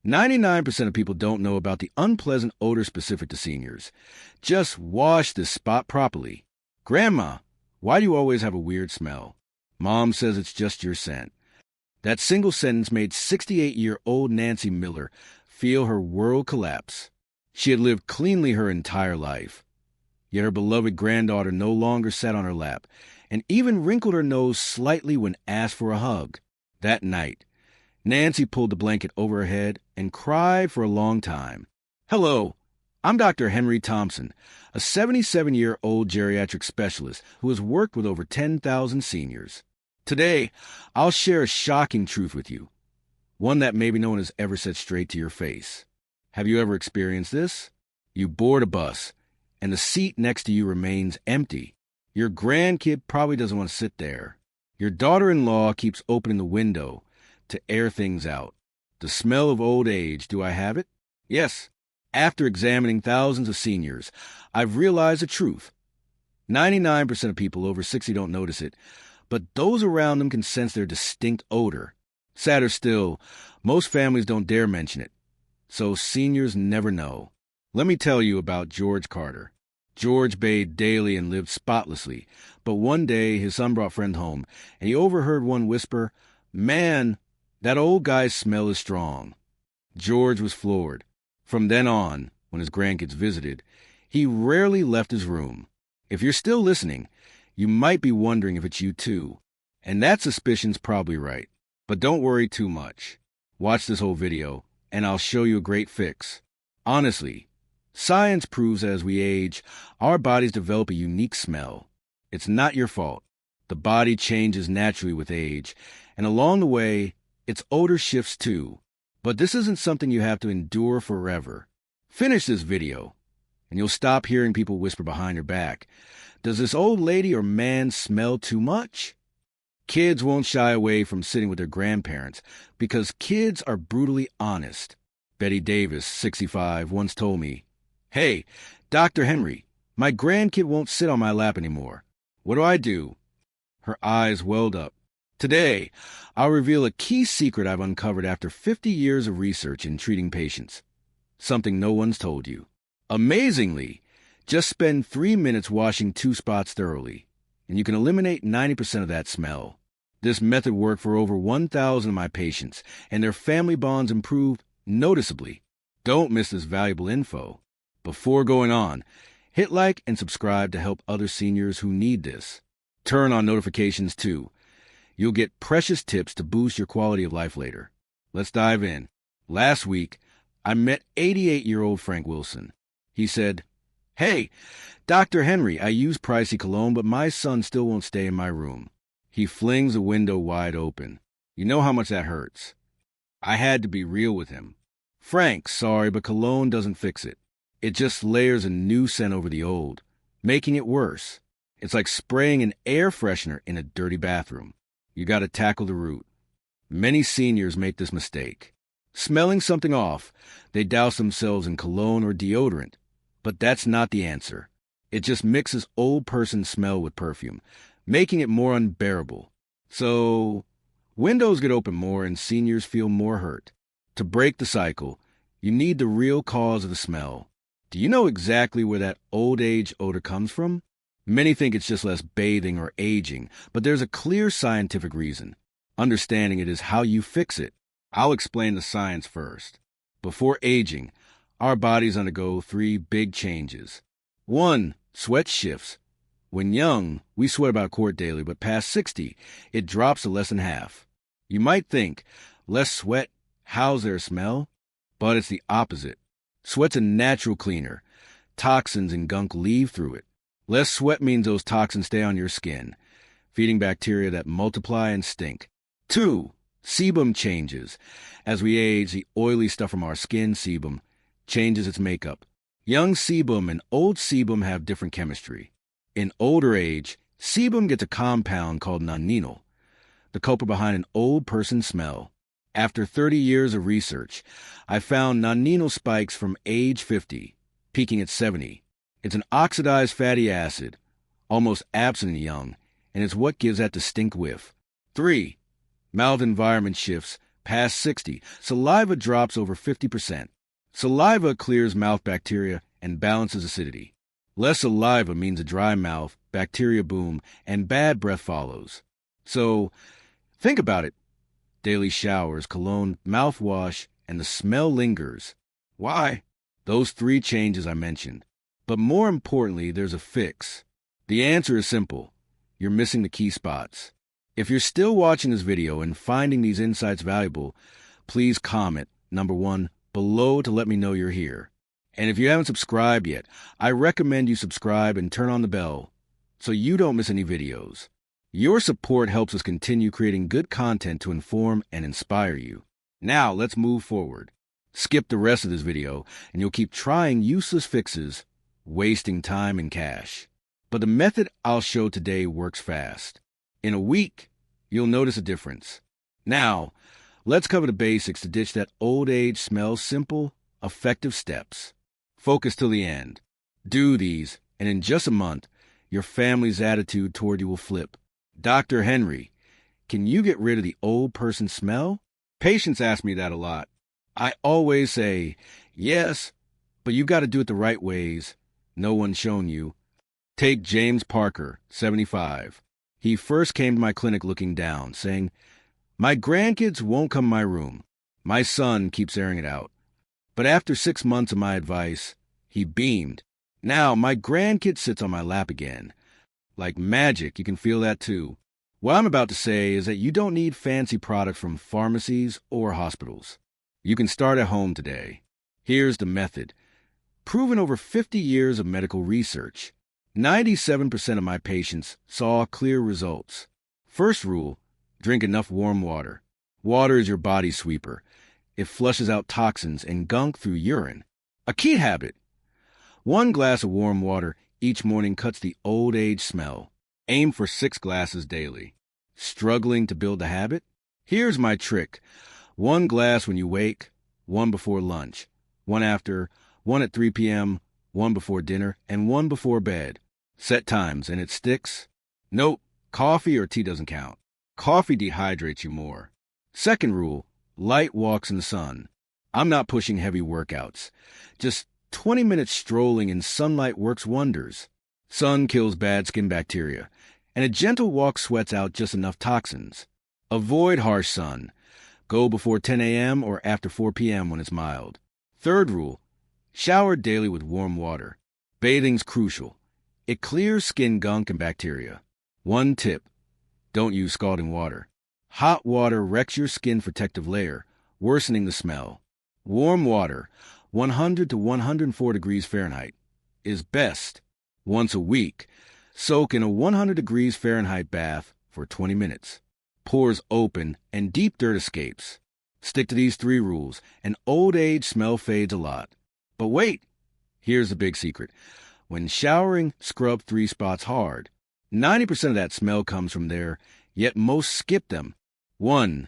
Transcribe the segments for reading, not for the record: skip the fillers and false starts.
99% of people don't know about the unpleasant odor specific to seniors. Just wash this spot properly. Grandma, why do you always have a weird smell? Mom says it's just your scent. That single sentence made 68-year-old Nancy Miller feel her world collapse. She had lived cleanly her entire life. Yet her beloved granddaughter no longer sat on her lap and even wrinkled her nose slightly when asked for a hug. That night, Nancy pulled the blanket over her head and cried for a long time. Hello, I'm Dr. Henry Thompson, a 77-year-old geriatric specialist who has worked with over 10,000 seniors. Today, I'll share a shocking truth with you, one that maybe no one has ever said straight to your face. Have you ever experienced this? You board a bus, and the seat next to you remains empty. Your grandkid probably doesn't want to sit there. Your daughter-in-law keeps opening the window to air things out. The smell of old age, do I have it? Yes. After examining thousands of seniors, I've realized the truth. 99% of people over 60 don't notice it, but those around them can sense their distinct odor. Sadder still, most families don't dare mention it, so seniors never know. Let me tell you about George Carter. George bathed daily and lived spotlessly, but one day his son brought a friend home, and he overheard one whisper, "Man, that old guy's smell is strong." George was floored. From then on, when his grandkids visited, he rarely left his room. If you're still listening, you might be wondering if it's you too. And that suspicion's probably right. But don't worry too much. Watch this whole video, and I'll show you a great fix. Honestly, science proves as we age, our bodies develop a unique smell. It's not your fault. The body changes naturally with age, and along the way, its odor shifts too. But this isn't something you have to endure forever. Finish this video, and you'll stop hearing people whisper behind your back, "Does this old lady or man smell too much?" Kids won't shy away from sitting with their grandparents because kids are brutally honest. Betty Davis, 65, once told me, "Hey, Dr. Henry, my grandkid won't sit on my lap anymore. What do I do?" Her eyes welled up. Today, I'll reveal a key secret I've uncovered after 50 years of research in treating patients. Something no one's told you. Amazingly, just spend 3 minutes washing 2 spots thoroughly, and you can eliminate 90% of that smell. This method worked for over 1,000 of my patients, and their family bonds improved noticeably. Don't miss this valuable info. Before going on, hit like and subscribe to help other seniors who need this. Turn on notifications too. You'll get precious tips to boost your quality of life later. Let's dive in. Last week, I met 88-year-old Frank Wilson. He said, "Hey, Dr. Henry, I use pricey cologne, but my son still won't stay in my room." He flings the window wide open. You know how much that hurts. I had to be real with him. "Frank, sorry, but cologne doesn't fix it. It just layers a new scent over the old, making it worse. It's like spraying an air freshener in a dirty bathroom. You got to tackle the root." Many seniors make this mistake. Smelling something off, they douse themselves in cologne or deodorant. But that's not the answer. It just mixes old person smell with perfume, making it more unbearable. So, windows get open more and seniors feel more hurt. To break the cycle, you need the real cause of the smell. Do you know exactly where that old age odor comes from? Many think it's just less bathing or aging, but there's a clear scientific reason. Understanding it is how you fix it. I'll explain the science first. Before aging, our bodies undergo 3 big changes. 1, sweat shifts. When young, we sweat about a quart daily, but past 60, it drops to less than half. You might think, less sweat, how's there a smell? But it's the opposite. Sweat's a natural cleaner. Toxins and gunk leave through it. Less sweat means those toxins stay on your skin, feeding bacteria that multiply and stink. 2, sebum changes. As we age, the oily stuff from our skin, sebum, changes its makeup. Young sebum and old sebum have different chemistry. In older age, sebum gets a compound called nonenal, the culprit behind an old person's smell. After 30 years of research, I found nonenal spikes from age 50, peaking at 70. It's an oxidized fatty acid, almost absent in young, and it's what gives that distinct whiff. 3, mouth environment shifts Past 60, saliva drops over 50%. Saliva clears mouth bacteria and balances acidity. Less saliva means a dry mouth, bacteria boom, and bad breath follows. So, think about it. Daily showers, cologne, mouthwash, and the smell lingers. Why? Those 3 changes I mentioned. But more importantly, there's a fix. The answer is simple. You're missing the key spots. If you're still watching this video and finding these insights valuable, please comment, number 1, below to let me know you're here. And if you haven't subscribed yet, I recommend you subscribe and turn on the bell so you don't miss any videos. Your support helps us continue creating good content to inform and inspire you. Now, let's move forward. Skip the rest of this video, and you'll keep trying useless fixes, wasting time and cash. But the method I'll show today works fast. In a week, you'll notice a difference. Now, let's cover the basics to ditch that old age smell. Simple, effective steps. Focus till the end. Do these, and in just a month, your family's attitude toward you will flip. Dr. Henry, can you get rid of the old person smell? Patients ask me that a lot. I always say, yes, but you got to do it the right ways. No one's shown you. Take James Parker, 75. He first came to my clinic looking down, saying, "My grandkids won't come in my room. My son keeps airing it out." But after 6 months of my advice, he beamed. Now my grandkid sits on my lap again. Like magic, you can feel that too. What I'm about to say is that you don't need fancy products from pharmacies or hospitals. You can start at home today. Here's the method. Proven over 50 years of medical research. 97% of my patients saw clear results. First rule, drink enough warm water. Water is your body sweeper. It flushes out toxins and gunk through urine. A key habit. 1 glass of warm water each morning cuts the old age smell. Aim for 6 glasses daily. Struggling to build the habit? Here's my trick. 1 glass when you wake, 1 before lunch, 1 after, 1 at 3 p.m., 1 before dinner, and 1 before bed. Set times, and it sticks. Nope, coffee or tea doesn't count. Coffee dehydrates you more. Second rule, light walks in the sun. I'm not pushing heavy workouts. Just 20 minutes strolling in sunlight works wonders. Sun kills bad skin bacteria, and a gentle walk sweats out just enough toxins. Avoid harsh sun. Go before 10 a.m. or after 4 p.m. when it's mild. Third rule, shower daily with warm water. Bathing's crucial. It clears skin gunk and bacteria. 1 tip, don't use scalding water. Hot water wrecks your skin protective layer, worsening the smell. Warm water, 100 to 104 degrees Fahrenheit, is best. Once a week, soak in a 100 degrees Fahrenheit bath for 20 minutes. Pores open and deep dirt escapes. Stick to these 3 rules, and old age smell fades a lot. But wait, here's the big secret. When showering, scrub 3 spots hard. 90% of that smell comes from there, yet most skip them. 1.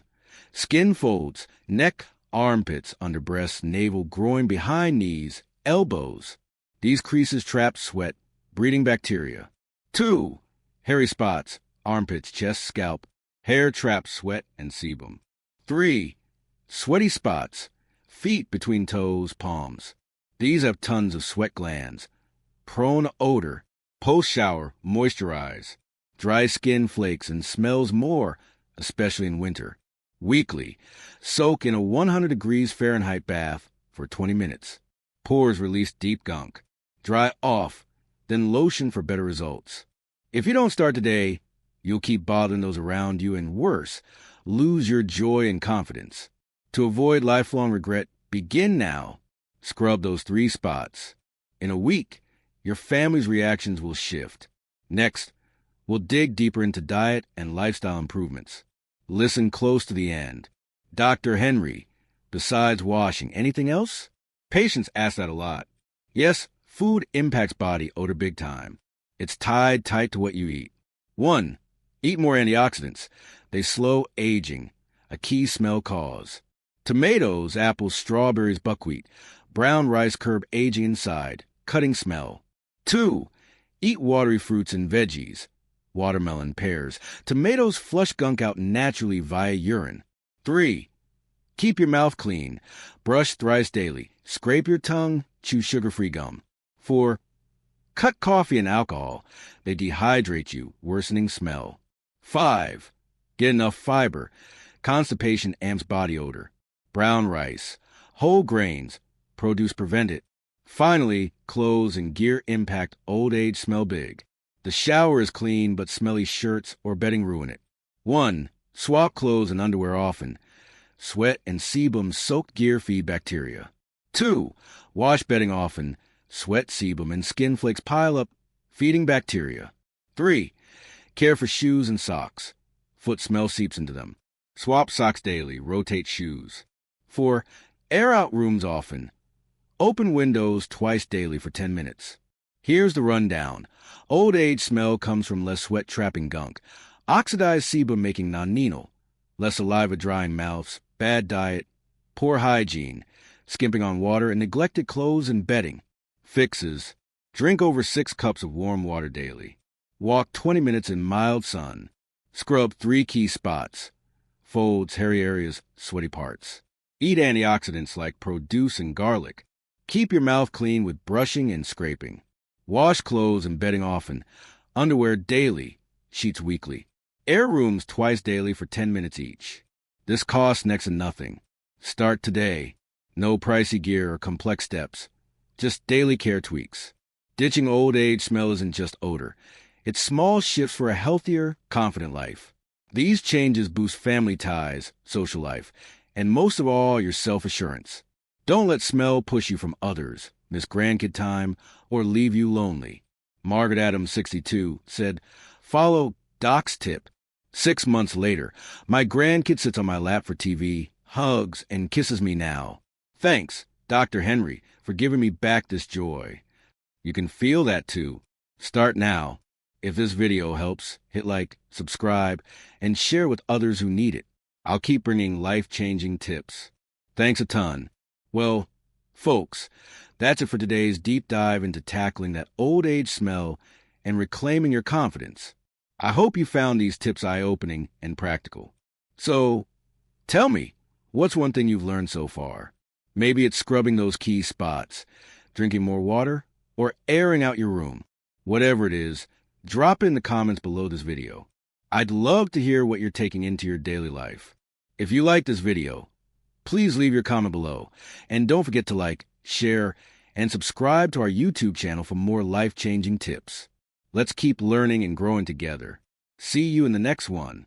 Skin folds, neck, armpits, under breasts, navel, groin, behind knees, elbows. These creases trap sweat, breeding bacteria. 2. Hairy spots, armpits, chest, scalp. Hair traps sweat and sebum. 3. Sweaty spots, feet between toes, palms. These have tons of sweat glands. Prone to odor. Post-shower, moisturize. Dry skin flakes and smells more, especially in winter. Weekly, soak in a 100 degrees Fahrenheit bath for 20 minutes. Pores release deep gunk. Dry off, then lotion for better results. If you don't start today, you'll keep bothering those around you and worse, lose your joy and confidence. To avoid lifelong regret, begin now. Scrub those 3 spots. In a week, your family's reactions will shift. Next, we'll dig deeper into diet and lifestyle improvements. Listen close to the end. Dr. Henry, besides washing, anything else? Patients ask that a lot. Yes, food impacts body odor big time. It's tied tight to what you eat. 1. Eat more antioxidants. They slow aging, a key smell cause. Tomatoes, apples, strawberries, buckwheat. Brown rice curb aging inside, cutting smell. 2. Eat watery fruits and veggies. Watermelon, pears. Tomatoes flush gunk out naturally via urine. 3. Keep your mouth clean. Brush thrice daily. Scrape your tongue. Chew sugar-free gum. 4. Cut coffee and alcohol. They dehydrate you, worsening smell. 5. Get enough fiber. Constipation amps body odor. Brown rice. Whole grains. Produce prevent it. Finally, clothes and gear impact old age smell big. The shower is clean, but smelly shirts or bedding ruin it. 1. Swap clothes and underwear often. Sweat and sebum soaked gear feed bacteria. 2. Wash bedding often. Sweat, sebum, and skin flakes pile up, feeding bacteria. 3. Care for shoes and socks. Foot smell seeps into them. Swap socks daily. Rotate shoes. 4. Air out rooms often. Open windows twice daily for 10 minutes. Here's the rundown. Old age smell comes from less sweat trapping gunk, oxidized sebum making nonenal, less saliva drying mouths, bad diet, poor hygiene, skimping on water, and neglected clothes and bedding. Fixes: drink over 6 cups of warm water daily. Walk 20 minutes in mild sun. Scrub 3 key spots: folds, hairy areas, sweaty parts. Eat antioxidants like produce and garlic. Keep your mouth clean with brushing and scraping. Wash clothes and bedding often. Underwear daily, sheets weekly. Air rooms twice daily for 10 minutes each. This costs next to nothing. Start today. No pricey gear or complex steps. Just daily care tweaks. Ditching old age smell isn't just odor. It's small shifts for a healthier, confident life. These changes boost family ties, social life, and most of all, your self-assurance. Don't let smell push you from others, miss grandkid time, or leave you lonely. Margaret Adams, 62, said, "Follow Doc's tip." 6 months later, my grandkid sits on my lap for TV, hugs, and kisses me now. Thanks, Dr. Henry, for giving me back this joy. You can feel that too. Start now. If this video helps, hit like, subscribe, and share with others who need it. I'll keep bringing life-changing tips. Thanks a ton. Well, folks, that's it for today's deep dive into tackling that old age smell and reclaiming your confidence. I hope you found these tips eye-opening and practical. So, tell me, what's one thing you've learned so far? Maybe it's scrubbing those key spots, drinking more water, or airing out your room. Whatever it is, drop it in the comments below this video. I'd love to hear what you're taking into your daily life. If you like this video, please leave your comment below. And don't forget to like, share, and subscribe to our YouTube channel for more life-changing tips. Let's keep learning and growing together. See you in the next one.